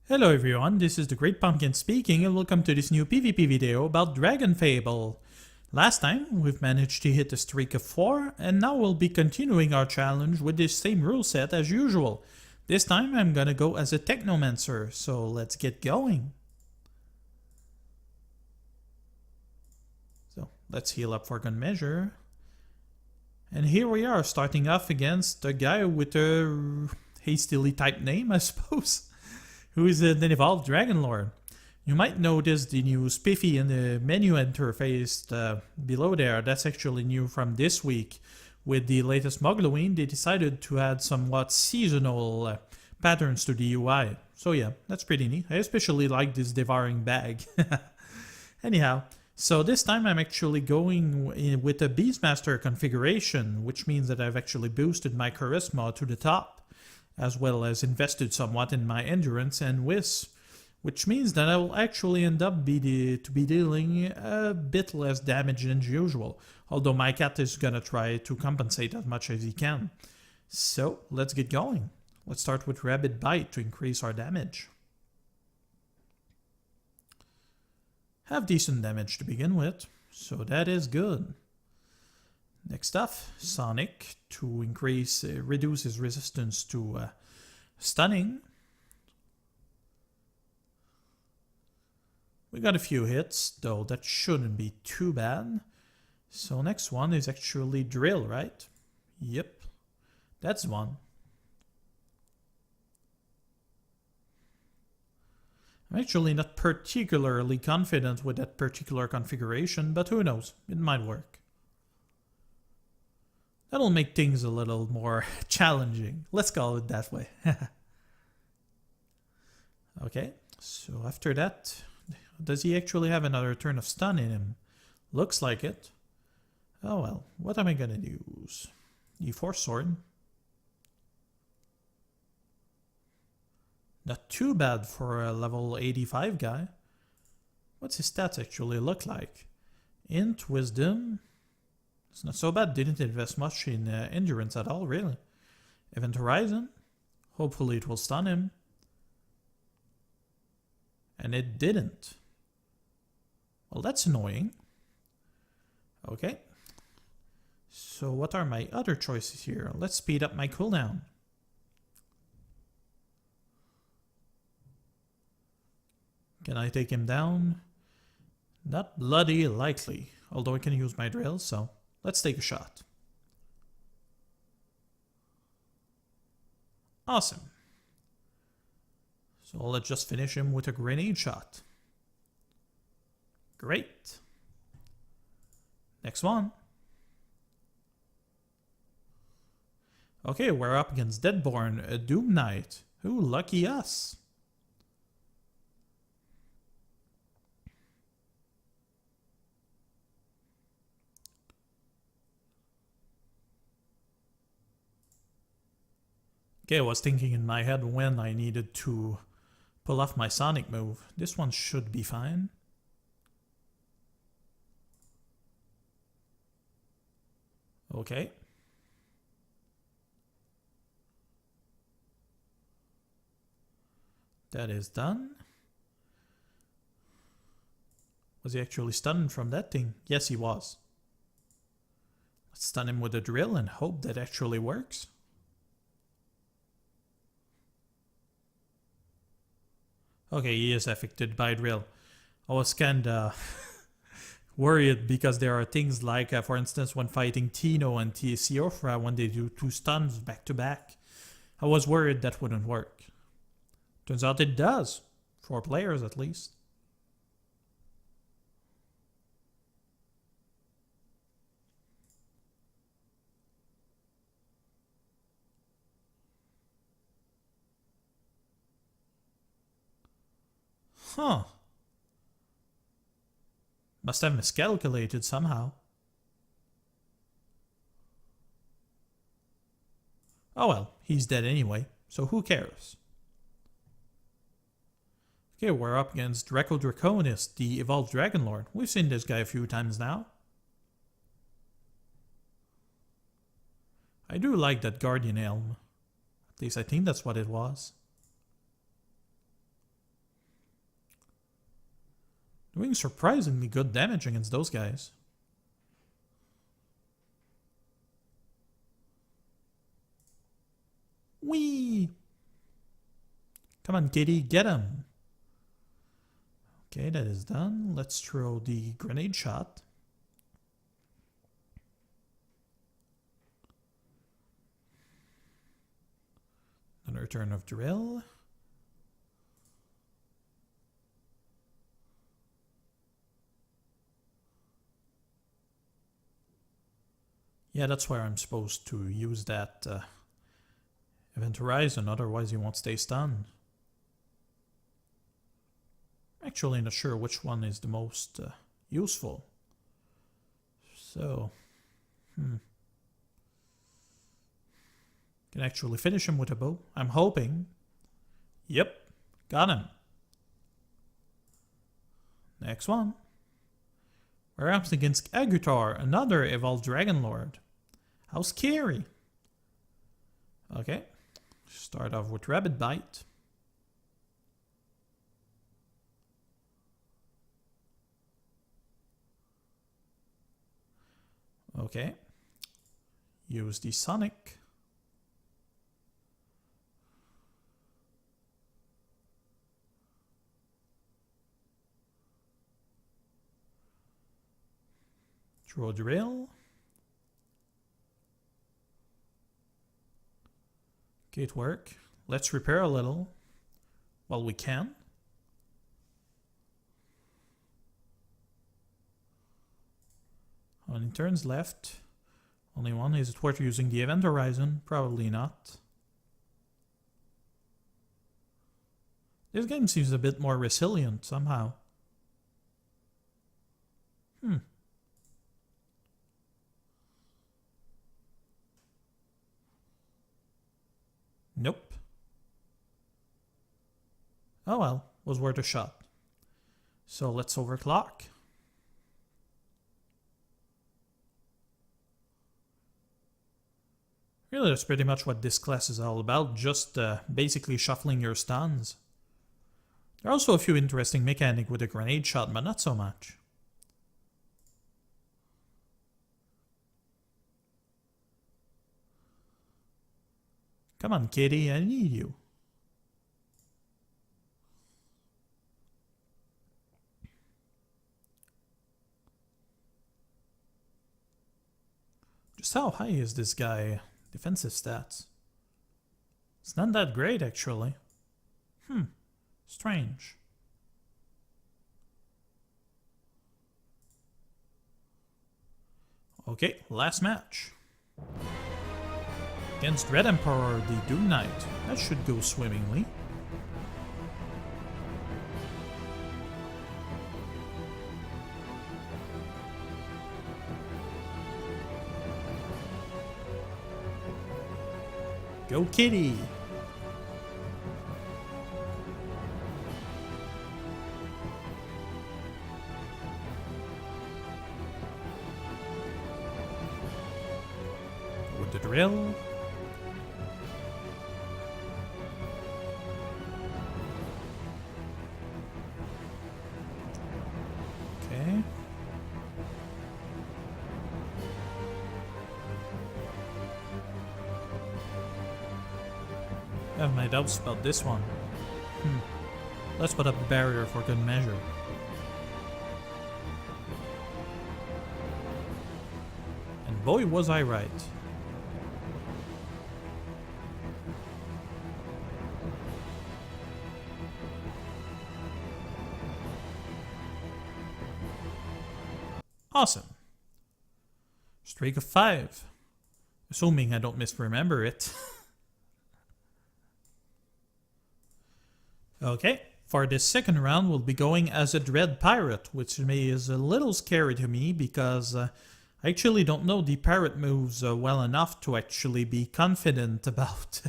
Hello everyone, this is the Great Pumpkin speaking and welcome to this new PvP video about Dragonfable. Last time we've managed to hit a streak of 4 and now we'll be continuing our challenge with this same rule set as usual. This time I'm gonna go as a Technomancer, so let's get going. So let's heal up for good measure. And here we are starting off against a guy with a hastily typed name, I suppose. Who is an evolved Dragon Lord. You might notice the new spiffy in the menu interface below there. That's actually new from this week. With the latest Mugglewein, they decided to add somewhat seasonal patterns to the UI. So yeah, that's pretty neat. I especially like this devouring bag. Anyhow, so this time I'm actually going with a Beastmaster configuration, which means that I've actually boosted my charisma to the top, as well as invested somewhat in my endurance and whiz, which means that I will actually end up to be dealing a bit less damage than usual, although my cat is gonna try to compensate as much as he can. So let's get going. Let's start with Rabid Bite to increase our damage. Have decent damage to begin with, so that is good. Next up, Sonic to reduce his resistance to stunning. We got a few hits, though that shouldn't be too bad. So next one is actually Drill, right? Yep, that's one. I'm actually not particularly confident with that particular configuration, but who knows, it might work. That'll make things a little more challenging. Let's call it that way. Okay, so after that, does he actually have another turn of stun in him? Looks like it. Oh well, what am I gonna use? E4 sword. Not too bad for a level 85 guy. What's his stats actually look like? Int, wisdom. It's not so bad, didn't invest much in endurance at all, really. Event Horizon, hopefully it will stun him. And it didn't. Well, that's annoying. Okay. So what are my other choices here? Let's speed up my cooldown. Can I take him down? Not bloody likely, although I can use my drill, so let's take a shot. Awesome. So let's just finish him with a grenade shot. Great. Next one. Okay, we're up against Deadborn, a Doom Knight. Ooh, lucky us. Okay, I was thinking in my head when I needed to pull off my Sonic move. This one should be fine. Okay. That is done. Was he actually stunned from that thing? Yes, he was. Let's stun him with a drill and hope that actually works. Okay, he is affected by drill. I was kinda worried because there are things like, for instance, when fighting Tino and Siofra, when they do 2 stuns back to back. I was worried that wouldn't work. Turns out it does, for players at least. Huh. Must have miscalculated somehow. Oh well, he's dead anyway, so who cares? Okay, we're up against Draco Draconis, the evolved Dragon Lord. We've seen this guy a few times now. I do like that Guardian Elm. At least I think that's what it was. Doing surprisingly good damage against those guys. Whee! Come on, kitty, get him. Okay, that is done. Let's throw the grenade shot. Another turn of drill. Yeah, that's where I'm supposed to use that Event Horizon, otherwise you won't stay stunned. Actually not sure which one is the most useful. So, can actually finish him with a bow. I'm hoping. Yep, got him. Next one. We're up against Agutar, another evolved Dragon Lord. How scary. Okay, start off with Rabbit Bite. Okay, use the Sonic. Throw drill. Okay, it worked. Let's repair a little while we can. Only turns left. Only one. Is it worth using the Event Horizon? Probably not. This game seems a bit more resilient somehow. Nope. Oh well, was worth a shot. So let's overclock. Really, that's pretty much what this class is all about, just basically shuffling your stuns. There are also a few interesting mechanics with a grenade shot, but not so much. Come on, kitty, I need you. Just how high is this guy? Defensive stats. It's not that great, actually. Strange. Okay, last match. Against Red Emperor, the Doom Knight. That should go swimmingly. Go kitty! With the drill. Okay. I have my doubts about this one. Let's put up the barrier for good measure. And boy was I right. Awesome. Streak of 5. Assuming I don't misremember it. Okay, for this second round we'll be going as a Dread Pirate, which is a little scary to me because I actually don't know the pirate moves well enough to actually be confident about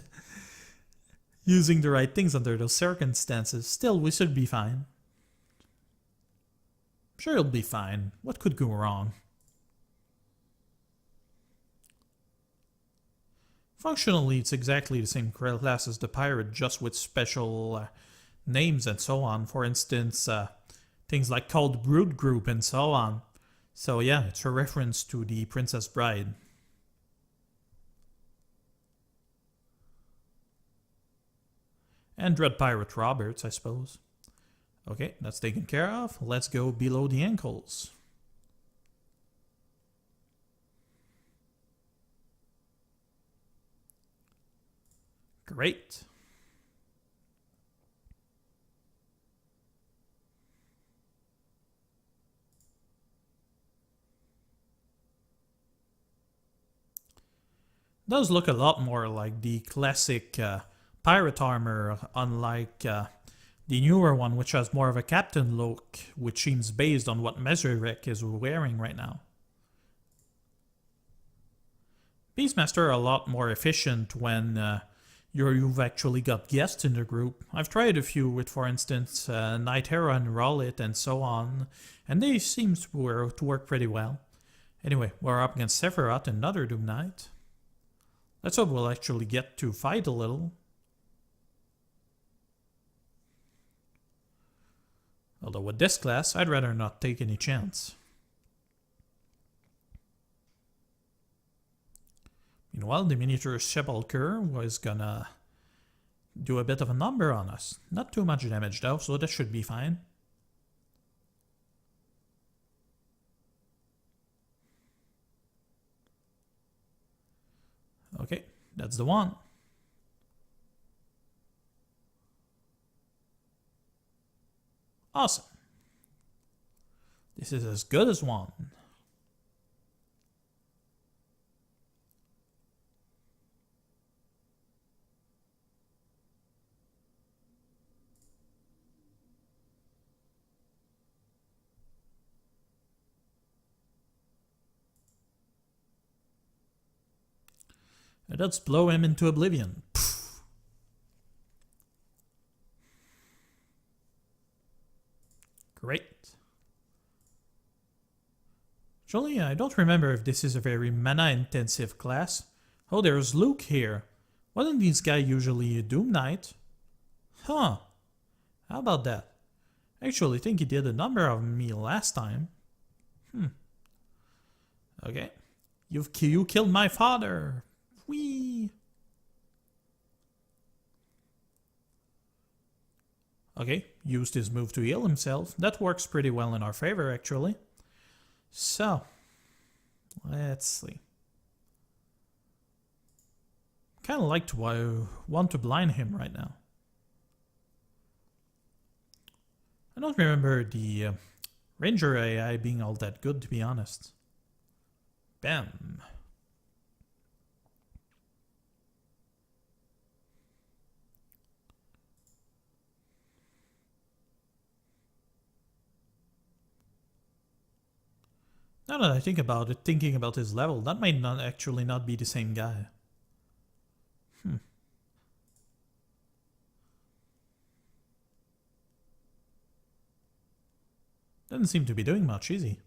using the right things under those circumstances. Still, we should be fine. I'm sure it'll be fine. What could go wrong? Functionally, it's exactly the same class as the pirate, just with special names and so on. For instance, Things like Cold Brood Group and so on. So yeah, it's a reference to the Princess Bride. And Dread Pirate Roberts, I suppose. Okay, that's taken care of. Let's go below the ankles. Great. Does look a lot more like the classic pirate armor, unlike the newer one, which has more of a captain look, which seems based on what Meseric is wearing right now. Beastmaster are a lot more efficient when you've actually got guests in the group. I've tried a few with, for instance, Night Hera and Rollit and so on, and they seem to work pretty well. Anyway, we're up against Sephiroth, another Doom Knight. Let's hope we'll actually get to fight a little. Although with this class, I'd rather not take any chance. Meanwhile, the miniature sepulcher was gonna do a bit of a number on us. Not too much damage though, so that should be fine. Okay, that's the one. Awesome. This is as good as one. And let's blow him into oblivion. Pfft. Great. Actually, I don't remember if this is a very mana-intensive class. Oh, there's Luke here. Wasn't this guy usually a Doom Knight? Huh. How about that? I actually think he did a number on me last time. Okay. You killed my father. Whee! Okay, used his move to heal himself. That works pretty well in our favor, actually. So, let's see. Kind of like to want to blind him right now. I don't remember the Ranger AI being all that good, to be honest. Bam. Now that I think about it, thinking about his level, that might not actually not be the same guy. Doesn't seem to be doing much, is he?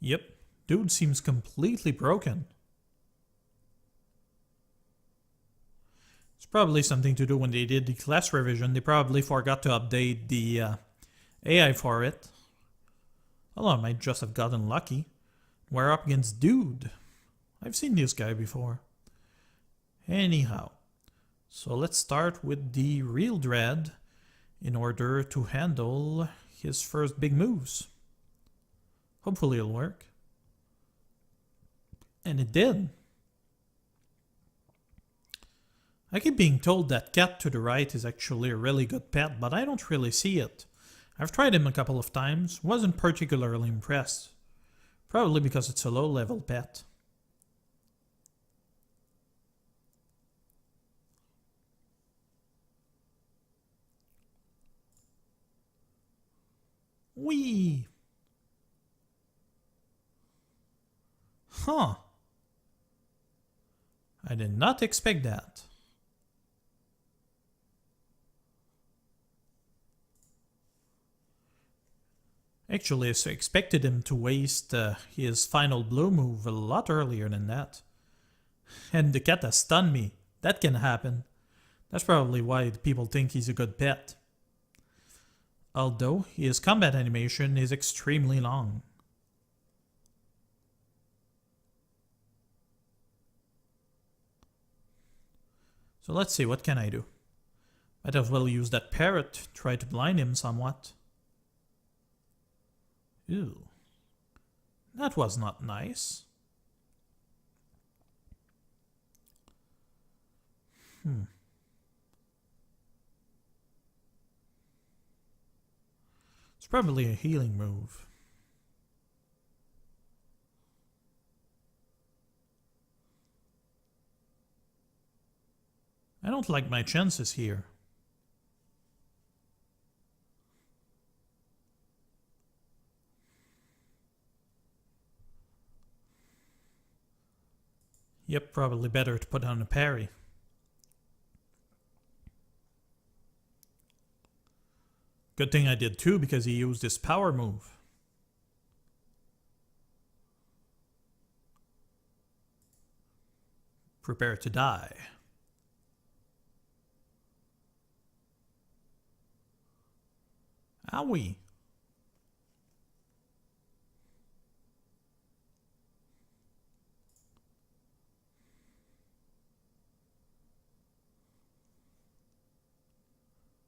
Yep, dude seems completely broken. It's probably something to do when they did the class revision. They probably forgot to update the AI for it. Although I might just have gotten lucky. We're up against Dude. I've seen this guy before. Anyhow, so let's start with the real Dread in order to handle his first big moves. Hopefully it'll work. And it did. I keep being told that cat to the right is actually a really good pet, but I don't really see it. I've tried him a couple of times, wasn't particularly impressed. Probably because it's a low-level pet. Whee! Huh. I did not expect that. Actually, I expected him to waste his final blue move a lot earlier than that. And the cat has stunned me. That can happen. That's probably why people think he's a good pet. Although his combat animation is extremely long. So let's see, what can I do? Might as well use that parrot, try to blind him somewhat. Ew. That was not nice. It's probably a healing move. I don't like my chances here. Yep, probably better to put on a parry. Good thing I did too, because he used his power move. Prepare to die. Owie.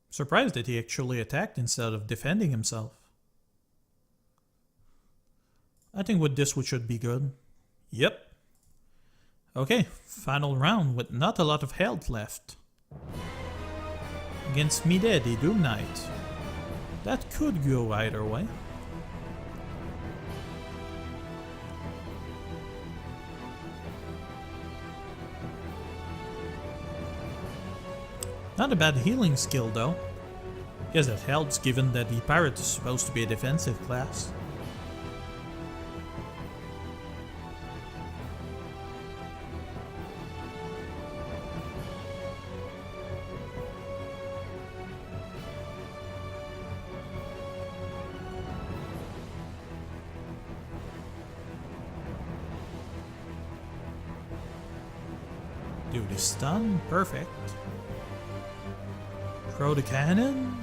Surprised that he actually attacked instead of defending himself. I think with this we should be good. Yep. Okay, final round with not a lot of health left. Against me Daddy, Doom Knight. That could go either way. Not a bad healing skill though. Guess that helps given that the pirate is supposed to be a defensive class. Do the stun, perfect. Throw the cannon.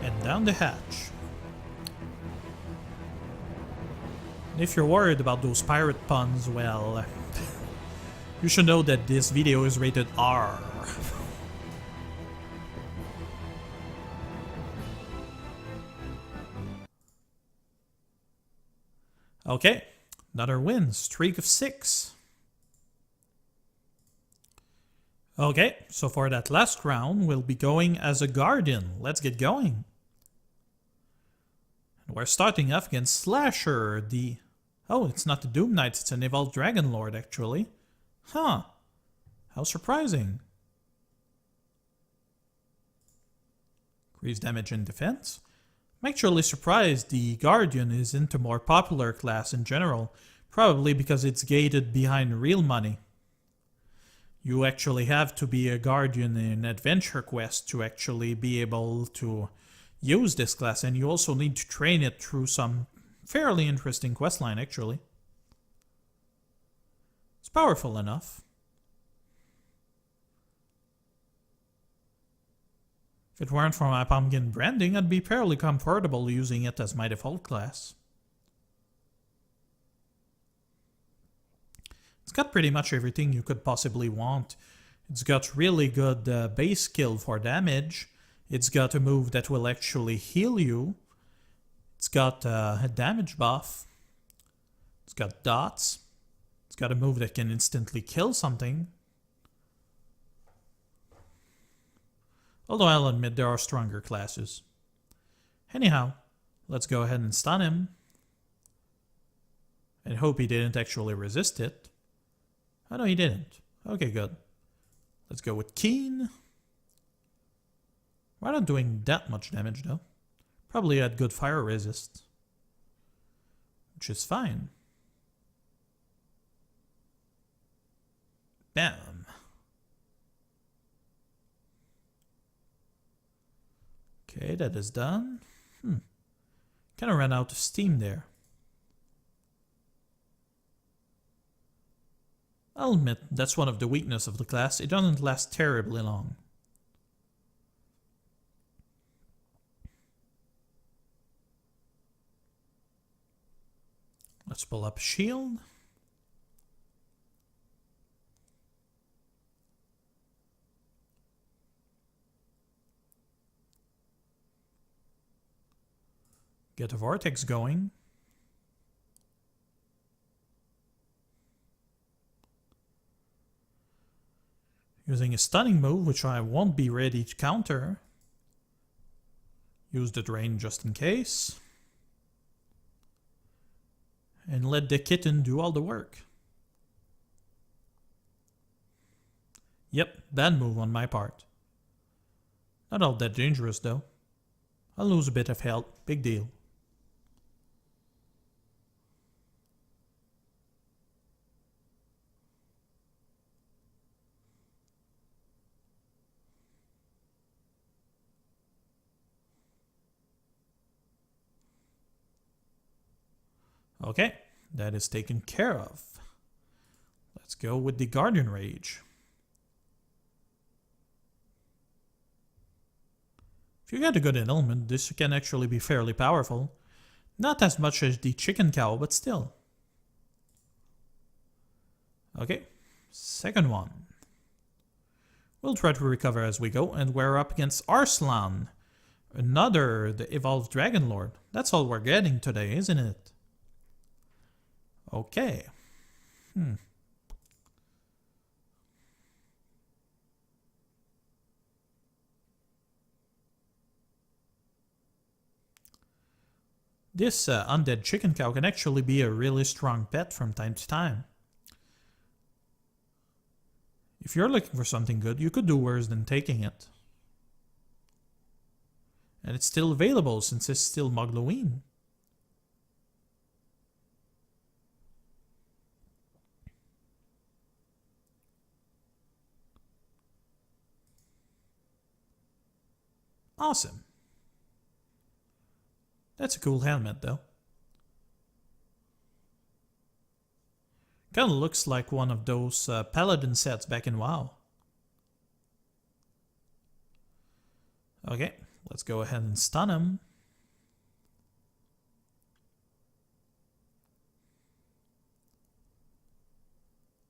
And down the hatch. And if you're worried about those pirate puns, well, you should know that this video is rated R. Okay, another win, streak of 6. Okay, so for that last round, we'll be going as a guardian. Let's get going. And we're starting off against Slasher, the... Oh, it's not the Doom Knight, it's an evolved Dragon Lord, actually. Huh, how surprising. Increased damage and defense. I'm actually surprised the Guardian isn't a more popular class in general, probably because it's gated behind real money. You actually have to be a Guardian in Adventure Quest to actually be able to use this class, and you also need to train it through some fairly interesting questline actually. It's powerful enough. If it weren't for my pumpkin branding, I'd be fairly comfortable using it as my default class. It's got pretty much everything you could possibly want. It's got really good base skill for damage. It's got a move that will actually heal you. It's got a damage buff. It's got dots. It's got a move that can instantly kill something. Although I'll admit there are stronger classes. Anyhow, let's go ahead and stun him. And hope he didn't actually resist it. Oh no, he didn't. Okay, good. Let's go with Keen. We're not doing that much damage though. Probably had good fire resist, which is fine. Bam. Okay, that is done. Kind of ran out of steam there. I'll admit, that's one of the weaknesses of the class. It doesn't last terribly long. Let's pull up a shield. Get a vortex going. Using a stunning move, which I won't be ready to counter. Use the drain just in case. And let the kitten do all the work. Yep, bad move on my part. Not all that dangerous though. I'll lose a bit of health, big deal. Okay, that is taken care of. Let's go with the Guardian Rage. If you get a good element, this can actually be fairly powerful. Not as much as the Chicken Cow, but still. Okay, second one. We'll try to recover as we go, and we're up against Arslan. The evolved Dragon Lord. That's all we're getting today, isn't it? Okay. This undead chicken cow can actually be a really strong pet from time to time. If you're looking for something good, you could do worse than taking it. And it's still available since it's still Mugloween. Awesome. That's a cool helmet though. Kinda looks like one of those paladin sets back in WoW. Okay, let's go ahead and stun him.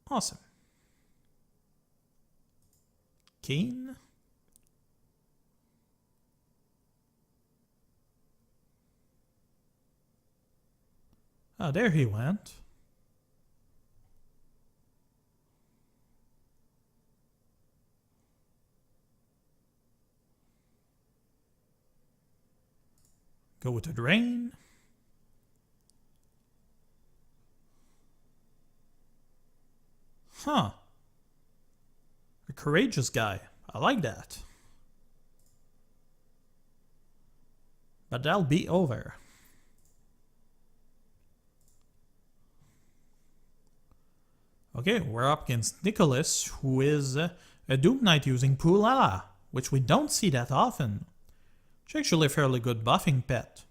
Awesome. Keen. Oh, there he went. Go with the drain. Huh. A courageous guy. I like that. But that'll be over. Okay, we're up against Nicholas, who is a Doom Knight using Pulala, which we don't see that often. It's actually a fairly good buffing pet.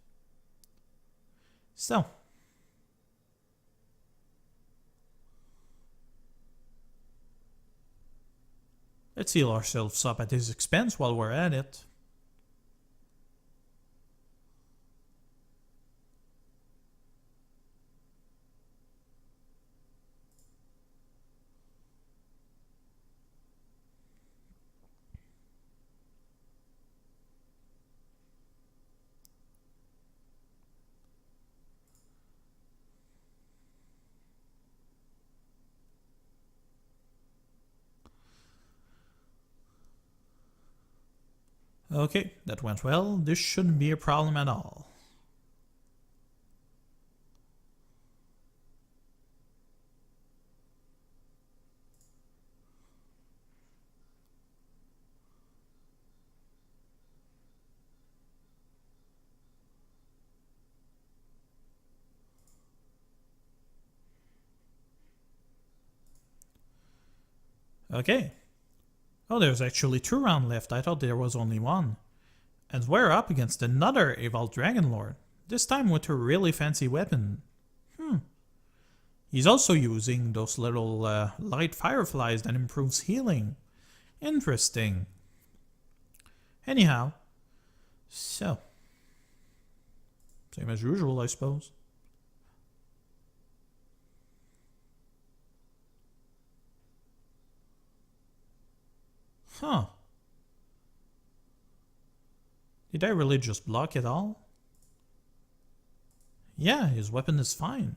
So, let's heal ourselves up at his expense while we're at it. Okay, that went well. This shouldn't be a problem at all. Okay. Oh, there's actually 2 rounds left. I thought there was only 1. And we're up against another Evolved Dragonlord. This time with a really fancy weapon. He's also using those little light fireflies that improves healing. Interesting. Anyhow. So. Same as usual, I suppose. Huh. Did I really just block it all? Yeah, his weapon is fine.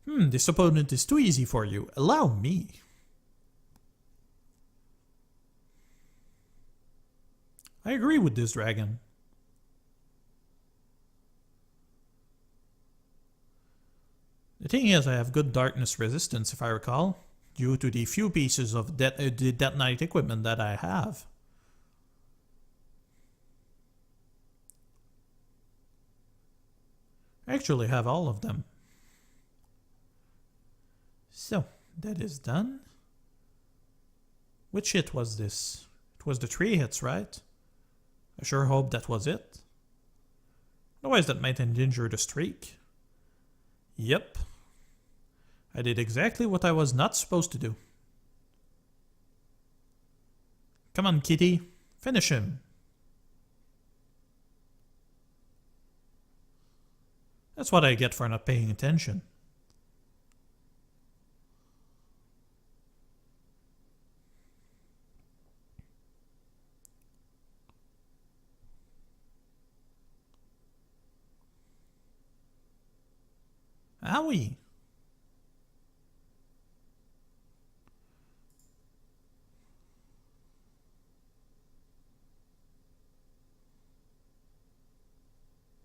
This opponent is too easy for you. Allow me. I agree with this dragon. The thing is, I have good darkness resistance, if I recall, due to the few pieces of the Death Knight equipment that I have. I actually have all of them. So, that is done. Which hit was this? It was the 3 hits, right? I sure hope that was it. Otherwise that might endanger the streak. Yep. I did exactly what I was not supposed to do. Come on, kitty. Finish him. That's what I get for not paying attention. Owie!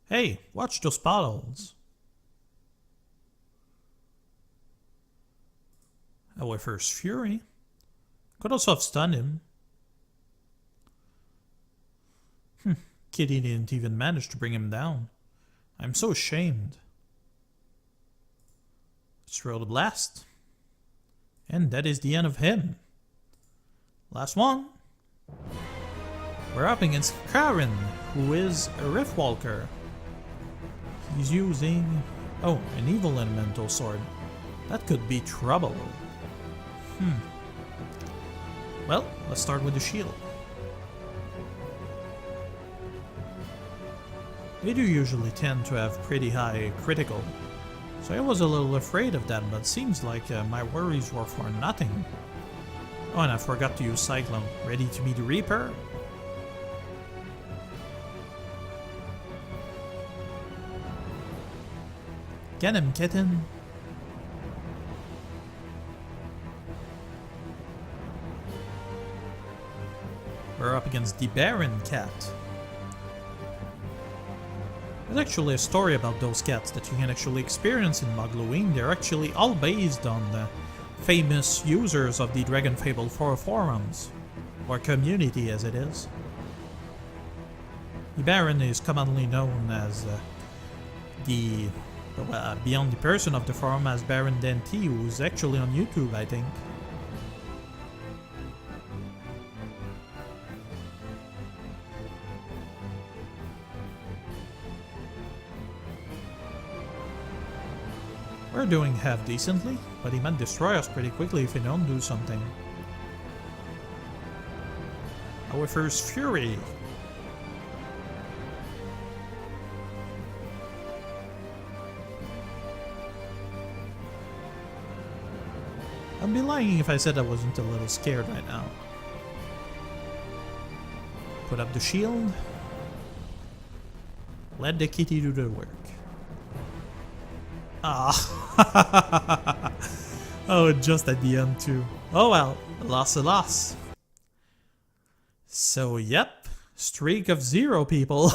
Hey, watch those potholes. Our first fury. Could also have stunned him. Kitty didn't even manage to bring him down. I'm so ashamed. Let's throw the blast. And that is the end of him. Last one. We're up against Karen, who is a Riftwalker. He's using... oh, an evil elemental sword. That could be trouble. Well, let's start with the shield. They do usually tend to have pretty high critical. So I was a little afraid of that, but seems like my worries were for nothing. Oh, and I forgot to use Cyclone. Ready to meet the Reaper? Get him, kitten. We're up against the Baron Cat. There's actually a story about those cats that you can actually experience in Muggluing. They're actually all based on the famous users of the Dragonfable forums, or community as it is. The Baron is commonly known as beyond the person of the forum as Baron Denti, who's actually on YouTube, I think. We're doing half decently, but he might destroy us pretty quickly if we don't do something. Our first Fury. I'd be lying if I said I wasn't a little scared right now. Put up the shield. Let the kitty do the work. Ah. Oh, just at the end too. Oh well, a loss. So yep, streak of 0 people.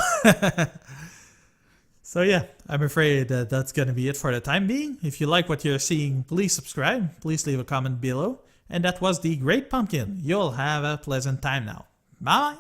So yeah, I'm afraid that's gonna be it for the time being. If you like what you're seeing, please subscribe, please leave a comment below. And that was the Great Pumpkin. You'll have a pleasant time now. Bye!